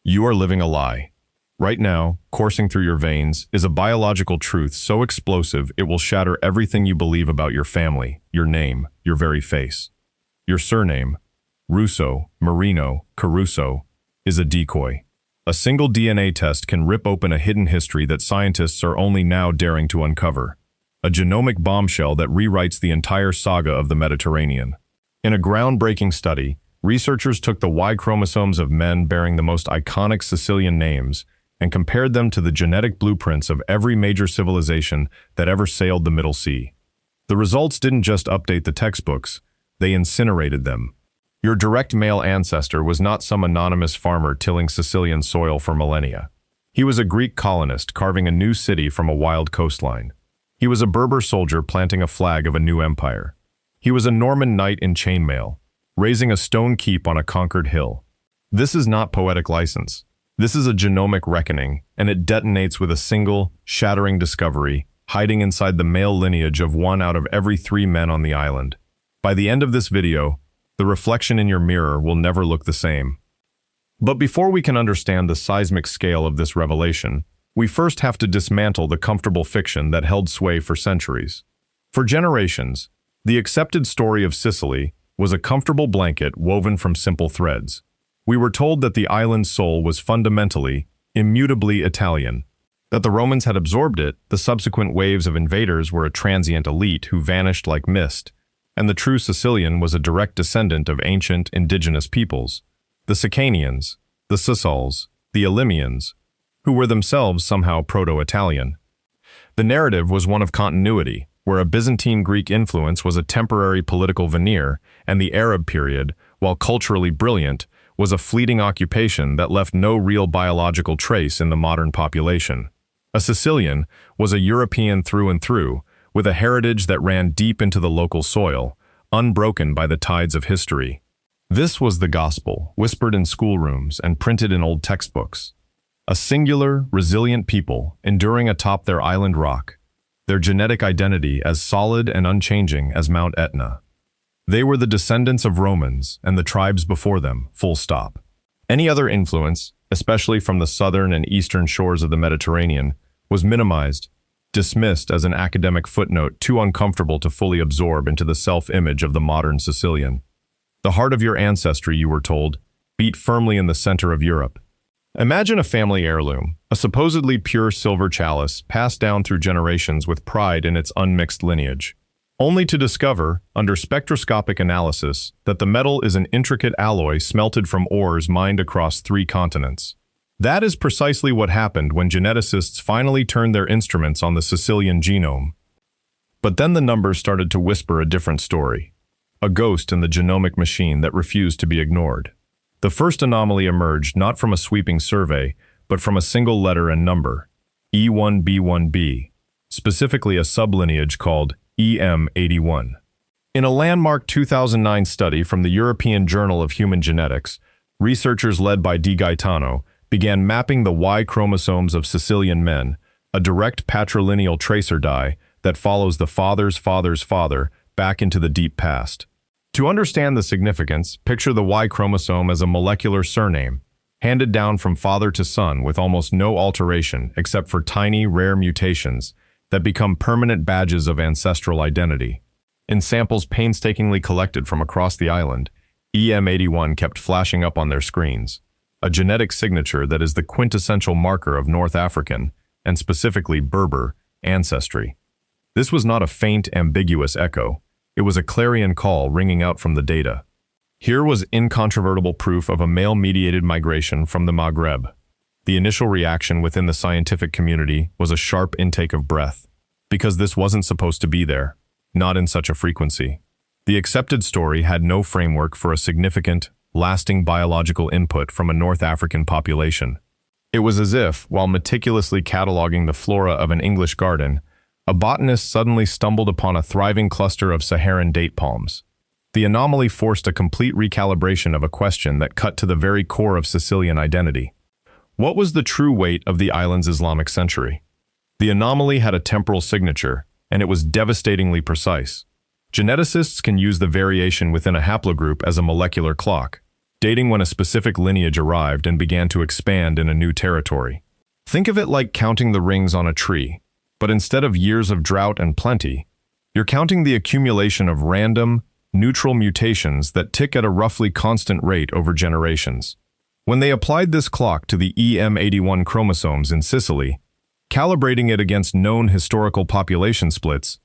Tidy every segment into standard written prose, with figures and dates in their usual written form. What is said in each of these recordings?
You are living a lie. Right now, coursing through your veins, is a biological truth so explosive it will shatter everything you believe about your family, your name, your very face. Your surname, Russo, Marino, Caruso, is a decoy. A single DNA test can rip open a hidden history that scientists are only now daring to uncover. A genomic bombshell that rewrites the entire saga of the Mediterranean. In a groundbreaking study, researchers took the Y-chromosomes of men bearing the most iconic Sicilian names and compared them to the genetic blueprints of every major civilization that ever sailed the Middle Sea. The results didn't just update the textbooks, they incinerated them. Your direct male ancestor was not some anonymous farmer tilling Sicilian soil for millennia. He was a Greek colonist carving a new city from a wild coastline. He was a Berber soldier planting a flag of a new empire. He was a Norman knight in chainmail, raising a stone keep on a conquered hill. This is not poetic license. This is a genomic reckoning, and it detonates with a single, shattering discovery, hiding inside the male lineage of 1 out of every 3 men on the island. By the end of this video, the reflection in your mirror will never look the same. But before we can understand the seismic scale of this revelation, we first have to dismantle the comfortable fiction that held sway for centuries. For generations, the accepted story of Sicily was a comfortable blanket woven from simple threads. We were told that the island's soul was fundamentally, immutably Italian, that the Romans had absorbed it, the subsequent waves of invaders were a transient elite who vanished like mist, and the true Sicilian was a direct descendant of ancient indigenous peoples, the Sicanians, the Sicels, the Elymians, who were themselves somehow Proto-Italian. The narrative was one of continuity, where a Byzantine Greek influence was a temporary political veneer, and the Arab period, while culturally brilliant, was a fleeting occupation that left no real biological trace in the modern population. A Sicilian was a European through and through, with a heritage that ran deep into the local soil, unbroken by the tides of history. This was the gospel, whispered in schoolrooms and printed in old textbooks. A singular, resilient people, enduring atop their island rock, their genetic identity as solid and unchanging as Mount Etna. They were the descendants of Romans and the tribes before them, full stop. Any other influence, especially from the southern and eastern shores of the Mediterranean, was minimized, dismissed as an academic footnote too uncomfortable to fully absorb into the self-image of the modern Sicilian. The heart of your ancestry, you were told, beat firmly in the center of Europe. Imagine a family heirloom, a supposedly pure silver chalice passed down through generations with pride in its unmixed lineage, only to discover, under spectroscopic analysis, that the metal is an intricate alloy smelted from ores mined across 3 continents. That is precisely what happened when geneticists finally turned their instruments on the Sicilian genome. But then the numbers started to whisper a different story, a ghost in the genomic machine that refused to be ignored. The first anomaly emerged not from a sweeping survey, but from a single letter and number, E1B1B, specifically a sublineage called EM81. In a landmark 2009 study from the European Journal of Human Genetics, researchers led by Di Gaetano began mapping the Y-chromosomes of Sicilian men, a direct patrilineal tracer die that follows the father's father's father back into the deep past. To understand the significance, picture the Y-chromosome as a molecular surname, handed down from father to son with almost no alteration except for tiny, rare mutations that become permanent badges of ancestral identity. In samples painstakingly collected from across the island, EM81 kept flashing up on their screens, a genetic signature that is the quintessential marker of North African, and specifically Berber, ancestry. This was not a faint, ambiguous echo. It was a clarion call ringing out from the data. Here was incontrovertible proof of a male-mediated migration from the Maghreb. The initial reaction within the scientific community was a sharp intake of breath, because this wasn't supposed to be there, not in such a frequency. The accepted story had no framework for a significant, lasting biological input from a North African population. It was as if, while meticulously cataloging the flora of an English garden, a botanist suddenly stumbled upon a thriving cluster of Saharan date palms. The anomaly forced a complete recalibration of a question that cut to the very core of Sicilian identity. What was the true weight of the island's Islamic century? The anomaly had a temporal signature, and it was devastatingly precise. Geneticists can use the variation within a haplogroup as a molecular clock. dating when a specific lineage arrived and began to expand in a new territory. Think of it like counting the rings on a tree, but instead of years of drought and plenty, you're counting the accumulation of random, neutral mutations that tick at a roughly constant rate over generations. When they applied this clock to the EM81 chromosomes in Sicily, calibrating it against known historical population splits,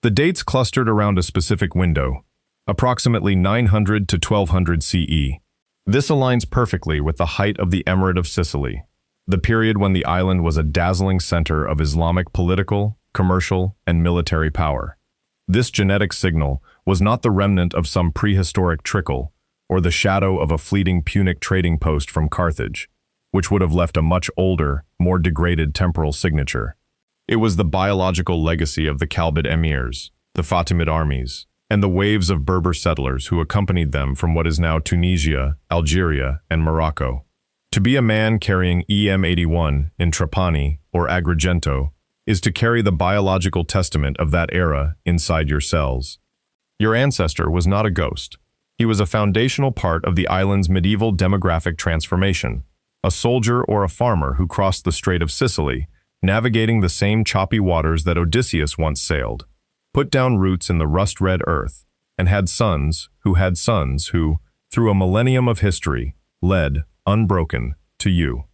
the dates clustered around a specific window, approximately 900 to 1200 CE. This aligns perfectly with the height of the Emirate of Sicily, the period when the island was a dazzling center of Islamic political, commercial, and military power. This genetic signal was not the remnant of some prehistoric trickle or the shadow of a fleeting Punic trading post from Carthage, which would have left a much older, more degraded temporal signature. It was the biological legacy of the Kalbid emirs, the Fatimid armies, and the waves of Berber settlers who accompanied them from what is now Tunisia, Algeria, and Morocco. To be a man carrying EM81 in Trapani or Agrigento is to carry the biological testament of that era inside your cells. Your ancestor was not a ghost. He was a foundational part of the island's medieval demographic transformation, a soldier or a farmer who crossed the Strait of Sicily, navigating the same choppy waters that Odysseus once sailed, put down roots in the rust-red earth, and had sons, who, through a millennium of history, led, unbroken, to you.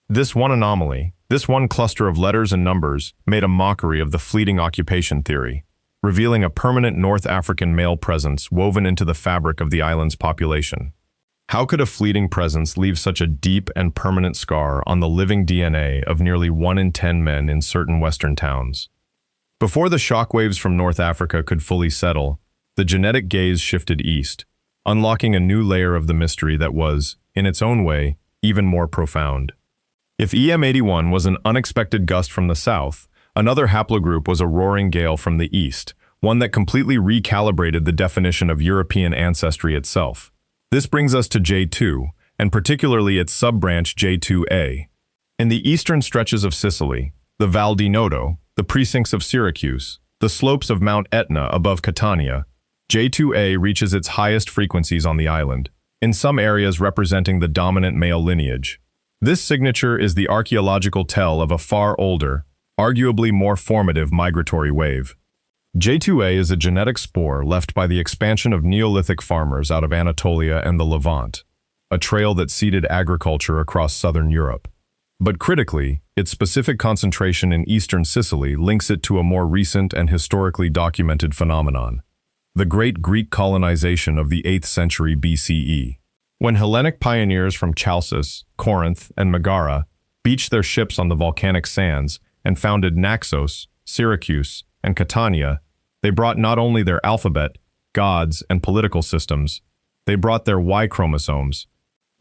This one anomaly, this one cluster of letters and numbers, made a mockery of the fleeting occupation theory, revealing a permanent North African male presence woven into the fabric of the island's population. How could a fleeting presence leave such a deep and permanent scar on the living DNA of nearly 1 in 10 men in certain Western towns? Before the shockwaves from North Africa could fully settle, the genetic gaze shifted east, unlocking a new layer of the mystery that was, in its own way, even more profound. If EM81 was an unexpected gust from the south, another haplogroup was a roaring gale from the east, one that completely recalibrated the definition of European ancestry itself. This brings us to J2, and particularly its sub-branch J2A. In the eastern stretches of Sicily, the Val di Noto, the precincts of Syracuse, the slopes of Mount Etna above Catania, J2A reaches its highest frequencies on the island, in some areas representing the dominant male lineage. This signature is the archaeological tell of a far older, arguably more formative migratory wave. J2A is a genetic spore left by the expansion of Neolithic farmers out of Anatolia and the Levant, a trail that seeded agriculture across southern Europe. But critically, its specific concentration in eastern Sicily links it to a more recent and historically documented phenomenon: the Great Greek colonization of the 8th century BCE. When Hellenic pioneers from Chalcis, Corinth, and Megara beached their ships on the volcanic sands and founded Naxos, Syracuse, and Catania, they brought not only their alphabet, gods, and political systems, they brought their Y-chromosomes.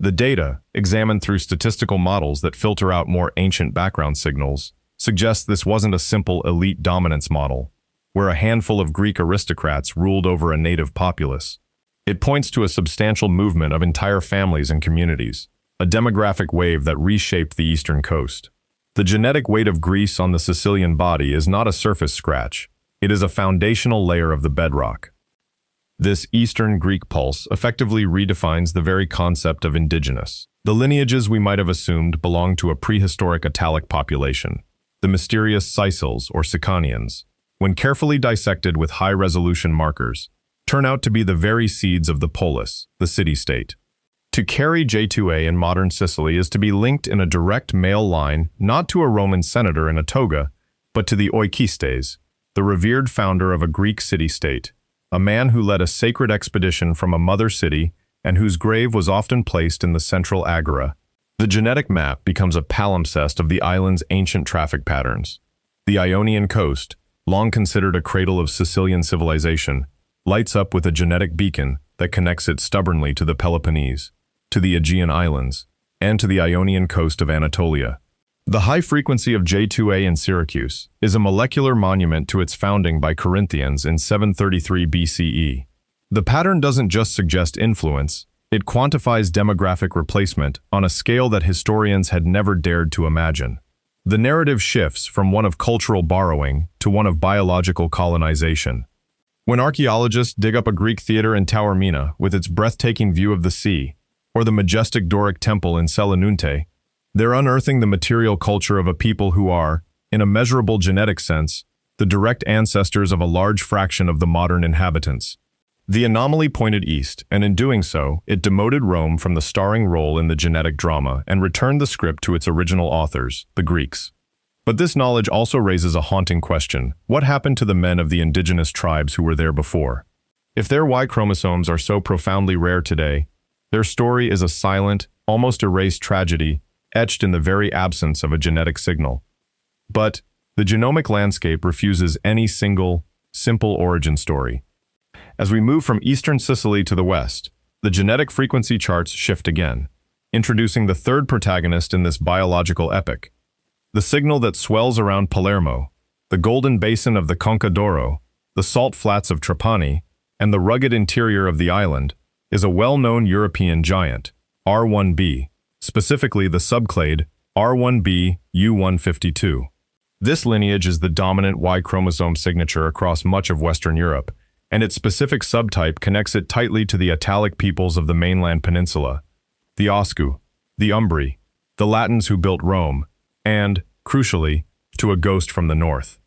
The data, examined through statistical models that filter out more ancient background signals, suggests this wasn't a simple elite dominance model, where a handful of Greek aristocrats ruled over a native populace. It points to a substantial movement of entire families and communities, a demographic wave that reshaped the eastern coast. The genetic weight of Greece on the Sicilian body is not a surface scratch. It is a foundational layer of the bedrock. This Eastern Greek pulse effectively redefines the very concept of indigenous. The lineages we might have assumed belonged to a prehistoric Italic population, the mysterious Sicils or Sicanians, when carefully dissected with high-resolution markers, turn out to be the very seeds of the polis, the city-state. To carry J2A in modern Sicily is to be linked in a direct male line not to a Roman senator in a toga, but to the Oikistes, the revered founder of a Greek city-state, a man who led a sacred expedition from a mother city and whose grave was often placed in the central agora. The genetic map becomes a palimpsest of the island's ancient traffic patterns. The Ionian coast, long considered a cradle of Sicilian civilization, lights up with a genetic beacon that connects it stubbornly to the Peloponnese, to the Aegean Islands, and to the Ionian coast of Anatolia. The high frequency of J2A in Syracuse is a molecular monument to its founding by Corinthians in 733 BCE. The pattern doesn't just suggest influence, it quantifies demographic replacement on a scale that historians had never dared to imagine. The narrative shifts from one of cultural borrowing to one of biological colonization. When archaeologists dig up a Greek theater in Taormina with its breathtaking view of the sea, or the majestic Doric temple in Selinunte, they're unearthing the material culture of a people who are, in a measurable genetic sense, the direct ancestors of a large fraction of the modern inhabitants. The anomaly pointed east, and in doing so, it demoted Rome from the starring role in the genetic drama and returned the script to its original authors, the Greeks. But this knowledge also raises a haunting question. What happened to the men of the indigenous tribes who were there before? If their Y chromosomes are so profoundly rare today, their story is a silent, almost erased tragedy, etched in the very absence of a genetic signal. But the genomic landscape refuses any single, simple origin story. As we move from eastern Sicily to the west, the genetic frequency charts shift again, introducing the third protagonist in this biological epic. The signal that swells around Palermo, the golden basin of the Conca d'Oro, the salt flats of Trapani, and the rugged interior of the island, is a well-known European giant, R1b, specifically the subclade R1b U152. This lineage is the dominant Y chromosome signature across much of Western Europe, and its specific subtype connects it tightly to the Italic peoples of the mainland peninsula, the Oscu, the Umbri, the Latins who built Rome, and, crucially, to a ghost from the north.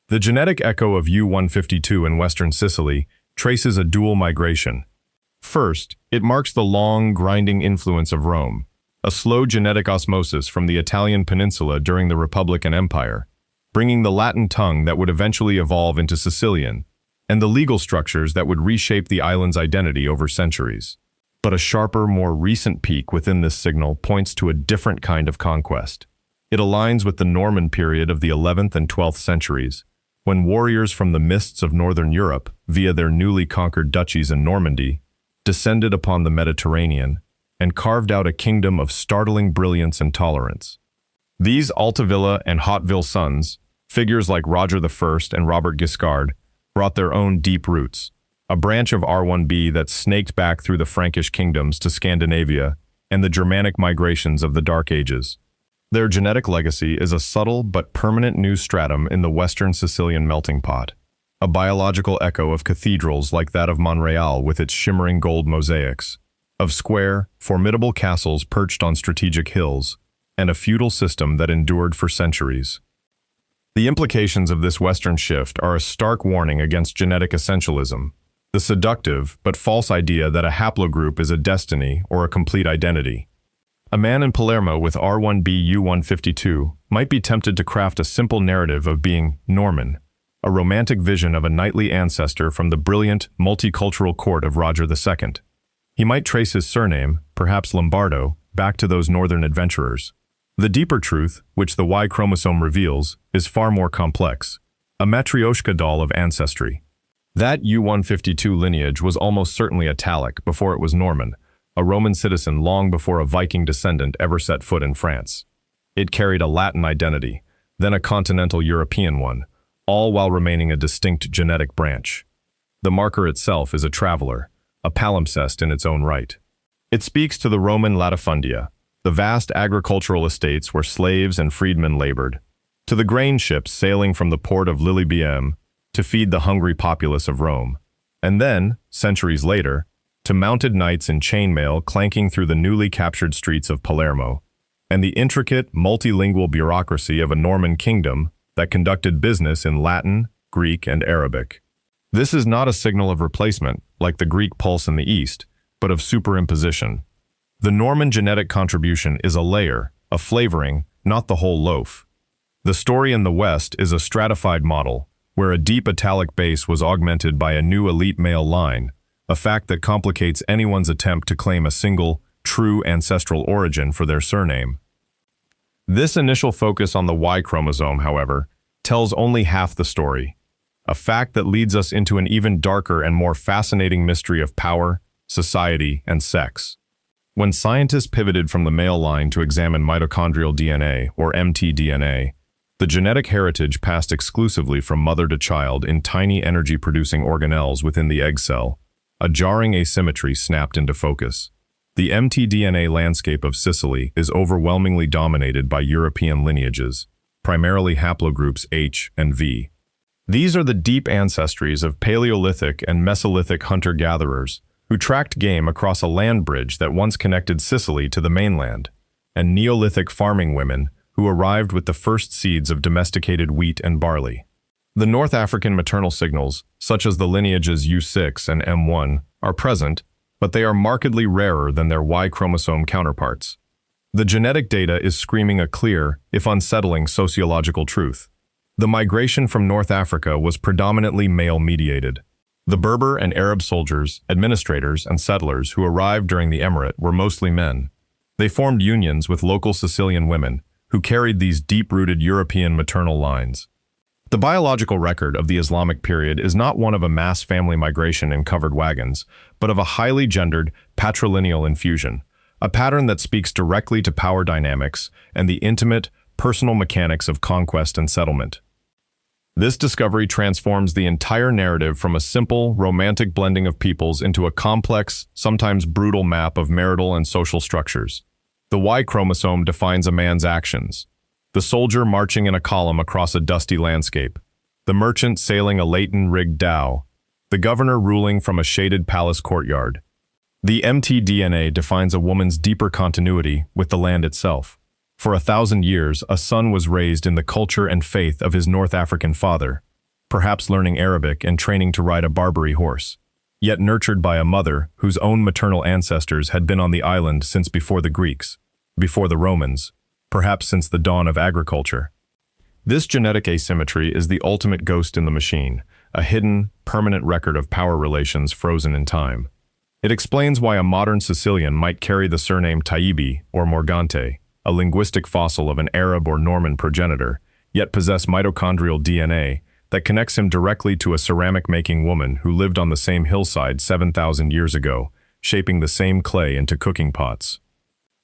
The genetic echo of U152 in western Sicily traces a dual migration. First, it marks the long, grinding influence of Rome, a slow genetic osmosis from the Italian peninsula during the Republic and Empire, bringing the Latin tongue that would eventually evolve into Sicilian, and the legal structures that would reshape the island's identity over centuries. But a sharper, more recent peak within this signal points to a different kind of conquest. It aligns with the Norman period of the 11th and 12th centuries, when warriors from the mists of northern Europe, via their newly conquered duchies in Normandy, descended upon the Mediterranean and carved out a kingdom of startling brilliance and tolerance. These Altavilla and Hauteville sons, figures like Roger I and Robert Guiscard, brought their own deep roots, a branch of R1b that snaked back through the Frankish kingdoms to Scandinavia and the Germanic migrations of the Dark Ages. Their genetic legacy is a subtle but permanent new stratum in the western Sicilian melting pot, a biological echo of cathedrals like that of Monreal with its shimmering gold mosaics, of square, formidable castles perched on strategic hills, and a feudal system that endured for centuries. The implications of this Western shift are a stark warning against genetic essentialism, the seductive but false idea that a haplogroup is a destiny or a complete identity. A man in Palermo with R1b U152 might be tempted to craft a simple narrative of being Norman, a romantic vision of a knightly ancestor from the brilliant, multicultural court of Roger II. He might trace his surname, perhaps Lombardo, back to those northern adventurers. The deeper truth, which the Y chromosome reveals, is far more complex, a matryoshka doll of ancestry. That U152 lineage was almost certainly Italic before it was Norman, a Roman citizen long before a Viking descendant ever set foot in France. It carried a Latin identity, then a continental European one, all while remaining a distinct genetic branch. The marker itself is a traveler, a palimpsest in its own right. It speaks to the Roman latifundia, the vast agricultural estates where slaves and freedmen labored, to the grain ships sailing from the port of Lillybiem to feed the hungry populace of Rome, and then, centuries later, to mounted knights in chainmail clanking through the newly captured streets of Palermo, and the intricate, multilingual bureaucracy of a Norman kingdom that conducted business in Latin, Greek, and Arabic. This is not a signal of replacement, like the Greek pulse in the East, but of superimposition. The Norman genetic contribution is a layer, a flavoring, not the whole loaf. The story in the West is a stratified model, where a deep Italic base was augmented by a new elite male line, a fact that complicates anyone's attempt to claim a single, true ancestral origin for their surname. This initial focus on the Y chromosome, however, tells only half the story, a fact that leads us into an even darker and more fascinating mystery of power, society, and sex. When scientists pivoted from the male line to examine mitochondrial DNA, or mtDNA, the genetic heritage passed exclusively from mother to child in tiny energy-producing organelles within the egg cell. A jarring asymmetry snapped into focus. The mtDNA landscape of Sicily is overwhelmingly dominated by European lineages, primarily haplogroups H and V. These are the deep ancestries of Paleolithic and Mesolithic hunter-gatherers, who tracked game across a land bridge that once connected Sicily to the mainland, and Neolithic farming women who arrived with the first seeds of domesticated wheat and barley. The North African maternal signals, such as the lineages U6 and M1, are present, but they are markedly rarer than their Y-chromosome counterparts. The genetic data is screaming a clear, if unsettling, sociological truth. The migration from North Africa was predominantly male-mediated. The Berber and Arab soldiers, administrators, and settlers who arrived during the emirate were mostly men. They formed unions with local Sicilian women, who carried these deep-rooted European maternal lines. The biological record of the Islamic period is not one of a mass family migration in covered wagons, but of a highly gendered, patrilineal infusion, a pattern that speaks directly to power dynamics and the intimate, personal mechanics of conquest and settlement. This discovery transforms the entire narrative from a simple, romantic blending of peoples into a complex, sometimes brutal map of marital and social structures. The Y chromosome defines a man's actions. The soldier marching in a column across a dusty landscape. The merchant sailing a laden-rigged dhow. The governor ruling from a shaded palace courtyard. The mtDNA defines a woman's deeper continuity with the land itself. For 1,000 years, a son was raised in the culture and faith of his North African father, perhaps learning Arabic and training to ride a Barbary horse, yet nurtured by a mother whose own maternal ancestors had been on the island since before the Greeks, before the Romans, perhaps since the dawn of agriculture. This genetic asymmetry is the ultimate ghost in the machine, a hidden, permanent record of power relations frozen in time. It explains why a modern Sicilian might carry the surname Taibi or Morgante, a linguistic fossil of an Arab or Norman progenitor, yet possess mitochondrial DNA that connects him directly to a ceramic-making woman who lived on the same hillside 7,000 years ago, shaping the same clay into cooking pots.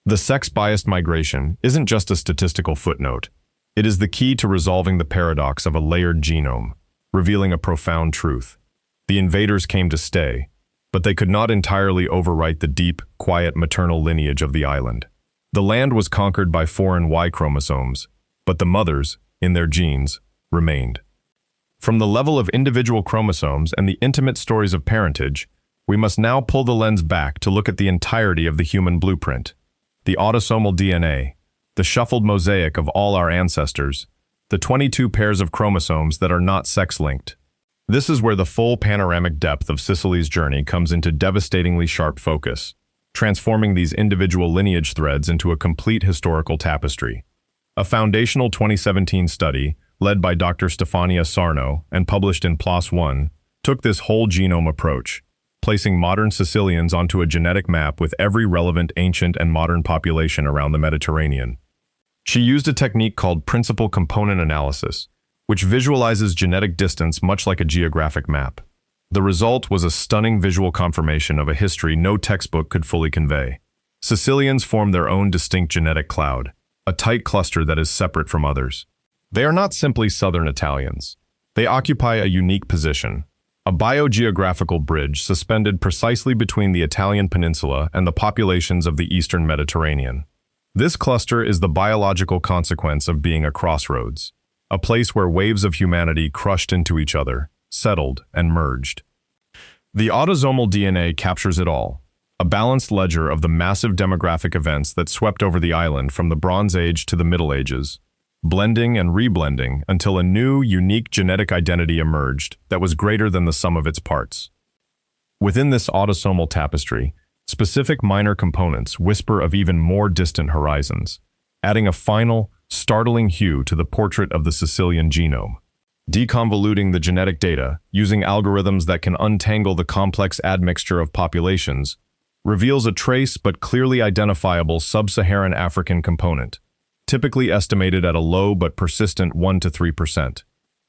The sex-biased migration isn't just a statistical footnote. It is the key to resolving the paradox of a layered genome, revealing a profound truth. The invaders came to stay, but they could not entirely overwrite the deep, quiet maternal lineage of the island. The land was conquered by foreign Y chromosomes, but the mothers, in their genes, remained. From the level of individual chromosomes and the intimate stories of parentage, we must now pull the lens back to look at the entirety of the human blueprint. The autosomal DNA, the shuffled mosaic of all our ancestors, the 22 pairs of chromosomes that are not sex-linked. This is where the full panoramic depth of Sicily's journey comes into devastatingly sharp focus, transforming these individual lineage threads into a complete historical tapestry. A foundational 2017 study, led by Dr. Stefania Sarno and published in PLOS One, took this whole genome approach, placing modern Sicilians onto a genetic map with every relevant ancient and modern population around the Mediterranean. She used a technique called principal component analysis, which visualizes genetic distance much like a geographic map. The result was a stunning visual confirmation of a history no textbook could fully convey. Sicilians form their own distinct genetic cloud, a tight cluster that is separate from others. They are not simply Southern Italians. They occupy a unique position, a biogeographical bridge suspended precisely between the Italian peninsula and the populations of the Eastern Mediterranean. This cluster is the biological consequence of being a crossroads, a place where waves of humanity crushed into each other, settled, and merged. The autosomal DNA captures it all, a balanced ledger of the massive demographic events that swept over the island from the Bronze Age to the Middle Ages, blending and reblending until a new, unique genetic identity emerged that was greater than the sum of its parts. Within this autosomal tapestry, specific minor components whisper of even more distant horizons, adding a final, startling hue to the portrait of the Sicilian genome. Deconvoluting the genetic data, using algorithms that can untangle the complex admixture of populations, reveals a trace but clearly identifiable sub-Saharan African component, typically estimated at a low but persistent 1 to 3%.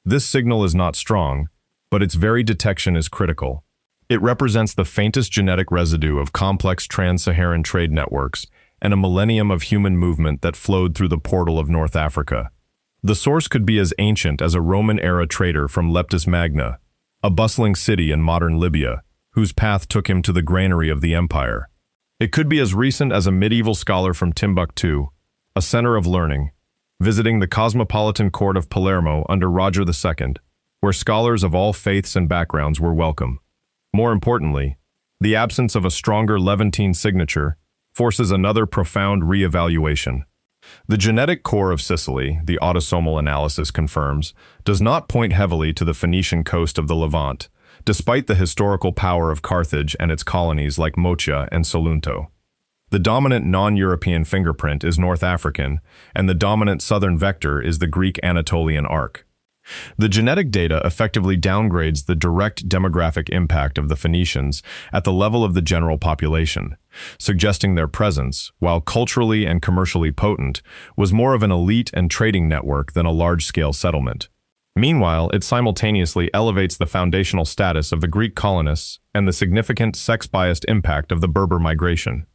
This signal is not strong, but its very detection is critical. It represents the faintest genetic residue of complex trans-Saharan trade networks and a millennium of human movement that flowed through the portal of North Africa. The source could be as ancient as a Roman-era trader from Leptis Magna, a bustling city in modern Libya, whose path took him to the granary of the empire. It could be as recent as a medieval scholar from Timbuktu, a center of learning, visiting the cosmopolitan court of Palermo under Roger II, where scholars of all faiths and backgrounds were welcome. More importantly, The absence of a stronger Levantine signature forces another profound re-evaluation. The genetic core of Sicily, the autosomal analysis confirms, does not point heavily to the Phoenician coast of the Levant, despite the historical power of Carthage and its colonies like Mocha and Salunto. The dominant non-European fingerprint is North African, and the dominant southern vector is the Greek Anatolian arc. The genetic data effectively downgrades the direct demographic impact of the Phoenicians at the level of the general population, suggesting their presence, while culturally and commercially potent, was more of an elite and trading network than a large-scale settlement. Meanwhile, it simultaneously elevates the foundational status of the Greek colonists and the significant sex-biased impact of the Berber migration.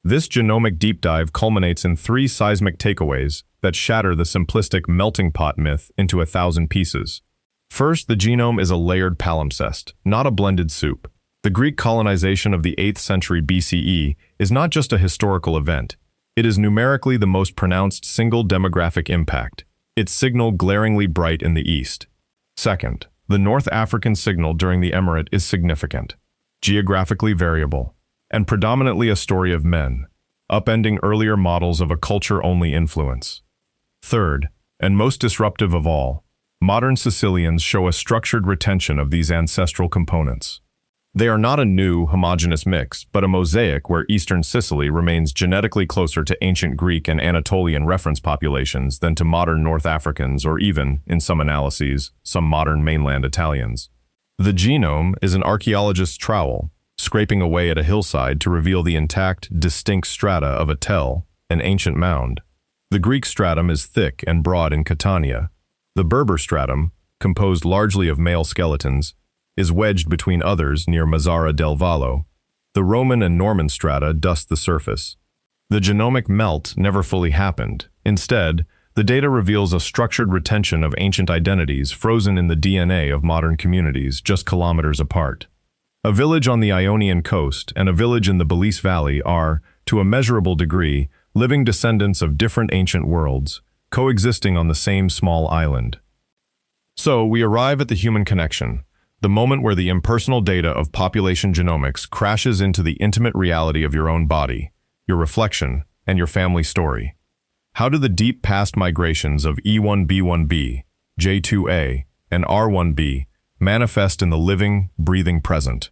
This genomic deep dive culminates in 3 seismic takeaways that shatter the simplistic melting pot myth into 1,000 pieces. First, the genome is a layered palimpsest, not a blended soup. The Greek colonization of the 8th century BCE is not just a historical event. It is numerically the most pronounced single demographic impact, its signal glaringly bright in the east. Second, the North African signal during the emirate is significant, geographically variable, and predominantly a story of men, upending earlier models of a culture-only influence. Third, and most disruptive of all, modern Sicilians show a structured retention of these ancestral components. They are not a new, homogeneous mix, but a mosaic where eastern Sicily remains genetically closer to ancient Greek and Anatolian reference populations than to modern North Africans or even, in some analyses, some modern mainland Italians. The genome is an archaeologist's trowel, scraping away at a hillside to reveal the intact, distinct strata of a tell, an ancient mound. The Greek stratum is thick and broad in Catania. The Berber stratum, composed largely of male skeletons, is wedged between others near Mazzara del Vallo. The Roman and Norman strata dust the surface. The genomic melt never fully happened. Instead, the data reveals a structured retention of ancient identities frozen in the DNA of modern communities just kilometers apart. A village on the Ionian coast and a village in the Belize Valley are, to a measurable degree, living descendants of different ancient worlds, coexisting on the same small island. So, we arrive at the human connection, the moment where the impersonal data of population genomics crashes into the intimate reality of your own body, your reflection, and your family story. How do the deep past migrations of E1B1B, J2A, and R1B manifest in the living, breathing present?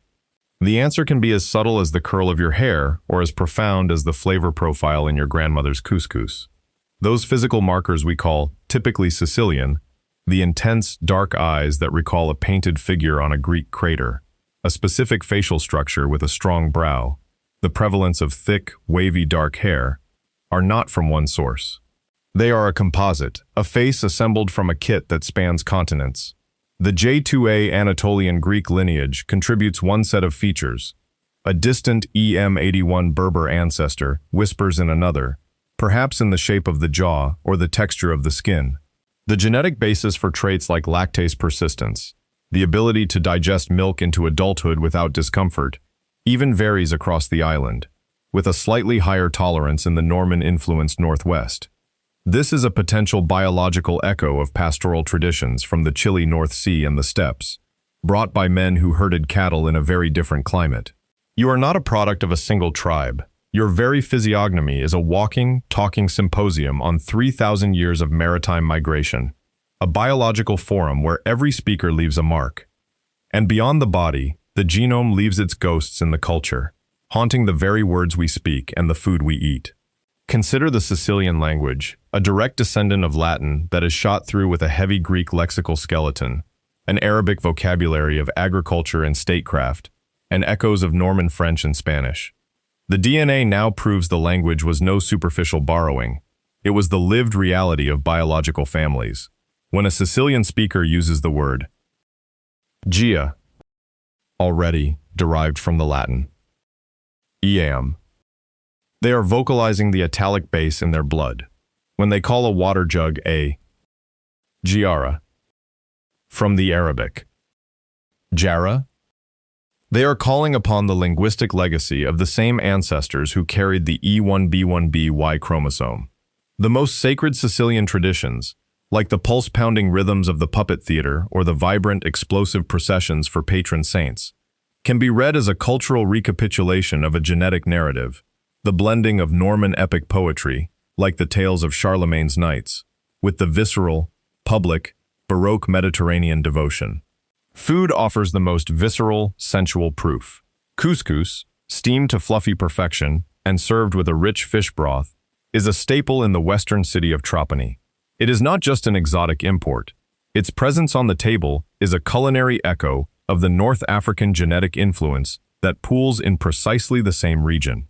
The answer can be as subtle as the curl of your hair or as profound as the flavor profile in your grandmother's couscous. Those physical markers we call typically Sicilian, the intense, dark eyes that recall a painted figure on a Greek crater, a specific facial structure with a strong brow, the prevalence of thick, wavy dark hair, are not from one source. They are a composite, a face assembled from a kit that spans continents. The J2A Anatolian Greek lineage contributes one set of features. A distant EM81 Berber ancestor whispers in another, perhaps in the shape of the jaw or the texture of the skin. The genetic basis for traits like lactase persistence, the ability to digest milk into adulthood without discomfort, even varies across the island, with a slightly higher tolerance in the Norman-influenced Northwest. This is a potential biological echo of pastoral traditions from the chilly North Sea and the steppes, brought by men who herded cattle in a very different climate. You are not a product of a single tribe. Your very physiognomy is a walking, talking symposium on 3,000 years of maritime migration, a biological forum where every speaker leaves a mark. And beyond the body, the genome leaves its ghosts in the culture, haunting the very words we speak and the food we eat. Consider the Sicilian language, a direct descendant of Latin that is shot through with a heavy Greek lexical skeleton, an Arabic vocabulary of agriculture and statecraft, and echoes of Norman French and Spanish. The DNA now proves the language was no superficial borrowing. It was the lived reality of biological families. When a Sicilian speaker uses the word gia, already derived from the Latin eam, they are vocalizing the italic bass in their blood. When they call a water jug a giara, from the Arabic jara, they are calling upon the linguistic legacy of the same ancestors who carried the E1B1B Y-chromosome. The most sacred Sicilian traditions, like the pulse-pounding rhythms of the puppet theater or the vibrant, explosive processions for patron saints, can be read as a cultural recapitulation of a genetic narrative, the blending of Norman epic poetry, like the tales of Charlemagne's knights, with the visceral, public, Baroque Mediterranean devotion. Food offers the most visceral, sensual proof. Couscous, steamed to fluffy perfection and served with a rich fish broth, is a staple in the western city of Trapani. It is not just an exotic import. Its presence on the table is a culinary echo of the North African genetic influence that pools in precisely the same region.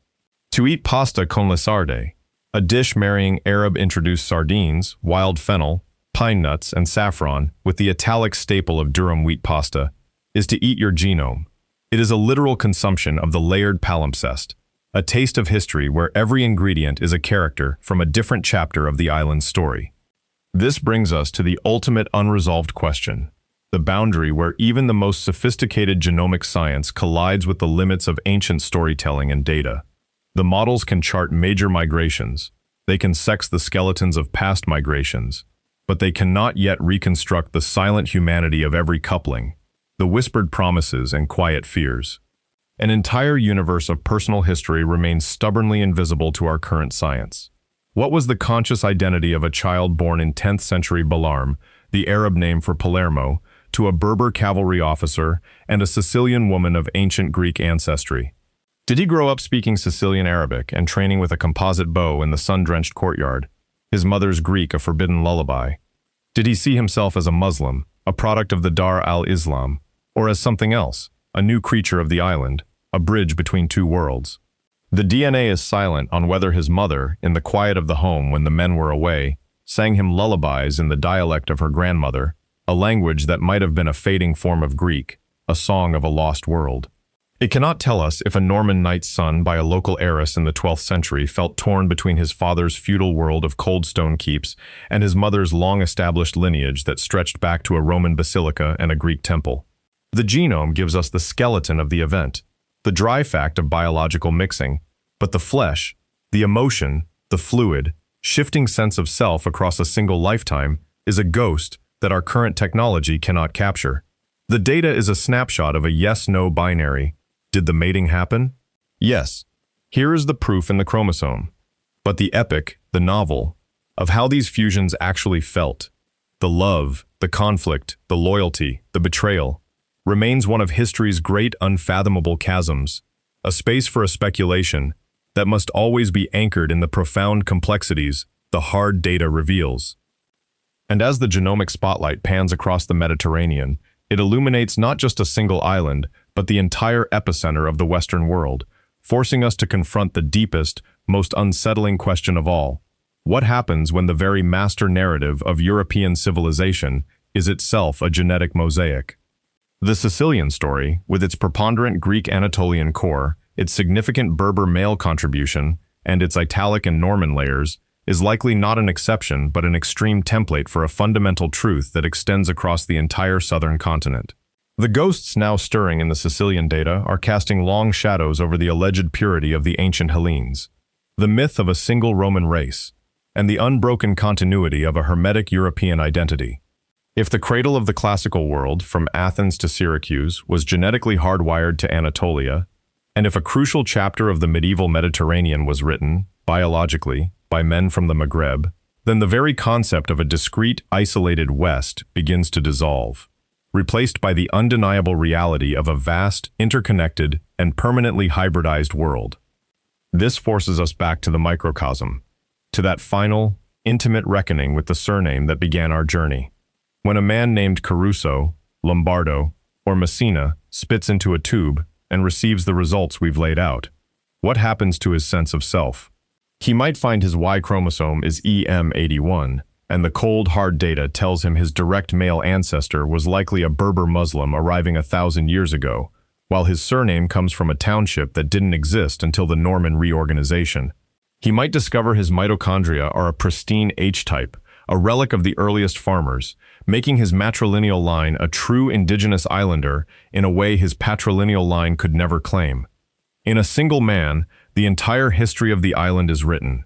To eat pasta con le sarde, a dish marrying Arab-introduced sardines, wild fennel, pine nuts, and saffron with the Italic staple of durum wheat pasta, is to eat your genome. It is a literal consumption of the layered palimpsest, a taste of history where every ingredient is a character from a different chapter of the island's story. This brings us to the ultimate unresolved question, the boundary where even the most sophisticated genomic science collides with the limits of ancient storytelling and data. The models can chart major migrations, they can sex the skeletons of past migrations, but they cannot yet reconstruct the silent humanity of every coupling, the whispered promises and quiet fears. An entire universe of personal history remains stubbornly invisible to our current science. What was the conscious identity of a child born in 10th century Balarm, the Arab name for Palermo, to a Berber cavalry officer and a Sicilian woman of ancient Greek ancestry? Did he grow up speaking Sicilian Arabic and training with a composite bow in the sun-drenched courtyard, his mother's Greek a forbidden lullaby? Did he see himself as a Muslim, a product of the Dar al-Islam, or as something else, a new creature of the island, a bridge between two worlds? The DNA is silent on whether his mother, in the quiet of the home when the men were away, sang him lullabies in the dialect of her grandmother, a language that might have been a fading form of Greek, a song of a lost world. It cannot tell us if a Norman knight's son by a local heiress in the 12th century felt torn between his father's feudal world of cold stone keeps and his mother's long-established lineage that stretched back to a Roman basilica and a Greek temple. The genome gives us the skeleton of the event, the dry fact of biological mixing, but the flesh, the emotion, the fluid, shifting sense of self across a single lifetime is a ghost that our current technology cannot capture. The data is a snapshot of a yes-no binary. Did the mating happen? Yes. Here is the proof in the chromosome. But the epic, the novel, of how these fusions actually felt, the love, the conflict, the loyalty, the betrayal, remains one of history's great unfathomable chasms, a space for a speculation that must always be anchored in the profound complexities the hard data reveals. And as the genomic spotlight pans across the Mediterranean, it illuminates not just a single island, but the entire epicenter of the Western world, forcing us to confront the deepest, most unsettling question of all. What happens when the very master narrative of European civilization is itself a genetic mosaic? The Sicilian story, with its preponderant Greek Anatolian core, its significant Berber male contribution, and its Italic and Norman layers, is likely not an exception but an extreme template for a fundamental truth that extends across the entire southern continent. The ghosts now stirring in the Sicilian data are casting long shadows over the alleged purity of the ancient Hellenes, the myth of a single Roman race, and the unbroken continuity of a hermetic European identity. If the cradle of the classical world, from Athens to Syracuse, was genetically hardwired to Anatolia, and if a crucial chapter of the medieval Mediterranean was written, biologically, by men from the Maghreb, then the very concept of a discrete, isolated West begins to dissolve, replaced by the undeniable reality of a vast, interconnected, and permanently hybridized world. This forces us back to the microcosm, to that final, intimate reckoning with the surname that began our journey. When a man named Caruso, Lombardo, or Messina spits into a tube and receives the results we've laid out, what happens to his sense of self? He might find his Y chromosome is EM81, and the cold, hard data tells him his direct male ancestor was likely a Berber Muslim arriving 1,000 years ago, while his surname comes from a township that didn't exist until the Norman reorganization. He might discover his mitochondria are a pristine H-type, a relic of the earliest farmers, making his matrilineal line a true indigenous islander in a way his patrilineal line could never claim. In a single man, the entire history of the island is written.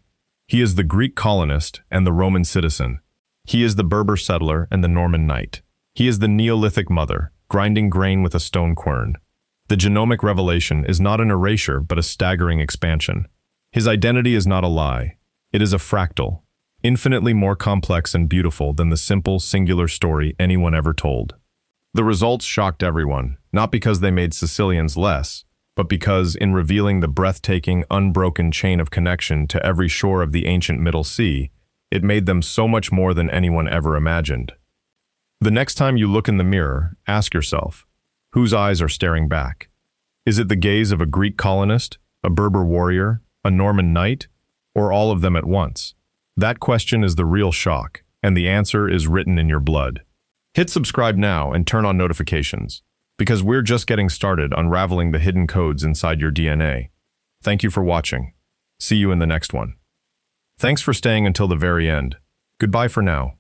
He is the Greek colonist and the Roman citizen. He is the Berber settler and the Norman knight. He is the Neolithic mother, grinding grain with a stone quern. The genomic revelation is not an erasure but a staggering expansion. His identity is not a lie. It is a fractal, infinitely more complex and beautiful than the simple, singular story anyone ever told. The results shocked everyone, not because they made Sicilians less, but because, in revealing the breathtaking, unbroken chain of connection to every shore of the ancient Middle Sea, it made them so much more than anyone ever imagined. The next time you look in the mirror, ask yourself, whose eyes are staring back? Is it the gaze of a Greek colonist, a Berber warrior, a Norman knight, or all of them at once? That question is the real shock, and the answer is written in your blood. Hit subscribe now and turn on notifications, because we're just getting started unraveling the hidden codes inside your DNA. Thank you for watching. See you in the next one. Thanks for staying until the very end. Goodbye for now.